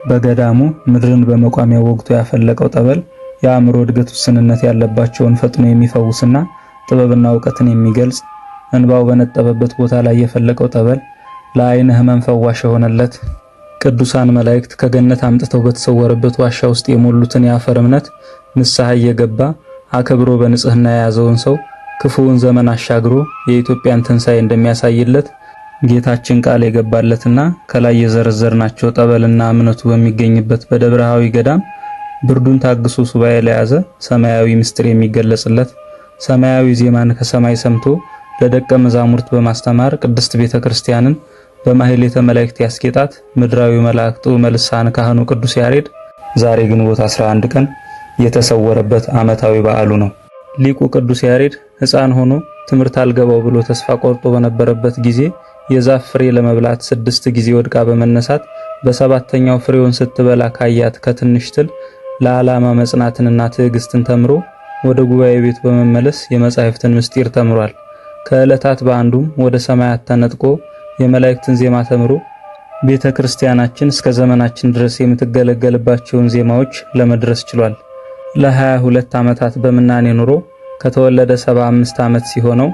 በገዳሙ ምድርን በመቋሚያ ወግቶ ያፈለቀው ጠበል የአእምሮ እድገት ውስንነት ያለባቸውን ፈጥኖ የሚፈውስና ጥበብና ዕውቀትን የሚገልጽ እንባው በነጠበበት ቦታ ላይ የፈለቀው ጠበል ለዓይን ሕመም ፈዋሽ የሆነለት ቅዱሳን መላእክት ከገነት አምጥተው በተሰወረበት ዋሻ ውስጥ የሞሉትን የአፈር እምነት ንስሐ እየገባ አከብሮ በንጽህና የያዘውን ሰው ክፉውን ዘመን አሻግሮ የኢትዮጵያን ትንሣኤ እንደሚያሳይለት ጌታችን ቃል የገባለትና ከላይ የዘረዘርናቸው ጠበልና እምነቱ በሚገኝበት በደብረሃዊ ገዳም ብርዱን ታግሶ ሱባኤ ለያዘ ሰማያዊ ምስጢር የሚገለጽለት ሰማያዊ ዜማን ከሰማይ ሰምቶ ለደቀ መዛሙርት በማስተማር ቅድስት ቤተክርስቲያንን በማህሌተ መላእክት ያስጌጣት ምድራዊ መላእክቱ መልሳን ካህኑ ቅዱስ ያሬድ ዛሬ ግንቦት 11 ቀን የተሰወረበት ዓመታዊ በዓሉ ነው። ሊቁ ቅዱስ ያሬድ ሕፃን ሆኖ ትምህርት አልገባው ብሎ ተስፋ ቆርጦ በነበረበት ጊዜ የዛፍ ፍሬ ለመብላት 6 ጊዜ ወድቃ በመነሳት በሰባተኛው ፍሬውን ስትበላ ካያት ከትንሽ ትል ለዓላማ መጽናትንና ትዕግስትን ተምሮ ወደ ጉባኤ ቤት በመመለስ የመጻሕፍትን ምስጢር ተምሯል። ከዕለታት በአንዱም ወደ ሰማያት ተነጥቆ የመላእክትን ዜማ ተምሮ ቤተክርስቲያናችን እስከ ዘመናችን ድረስ የምትገለገልባቸውን ዜማዎች ለመድረስ ችሏል። ለ22 ዓመታት በምናኔ ኑሮ ከተወለደ 75 ዓመት ሲሆነው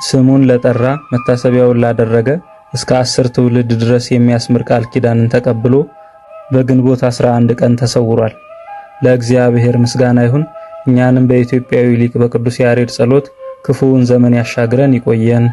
ስሙን ለጠራ መታሰቢያውን ላደረገ እስከ 10 ትውልድ ድረስ የሚያስምር ቃል ኪዳንን ተቀብሎ በግንቦት 11 ቀን ተሰውሯል። ለእግዚአብሔር ምስጋና ይሁን። እኛንም በኢትዮጵያዊ ሊቅ በቅዱስ ያሬድ ጸሎት ክፉውን ዘመን ያሻግረን ይቆየን።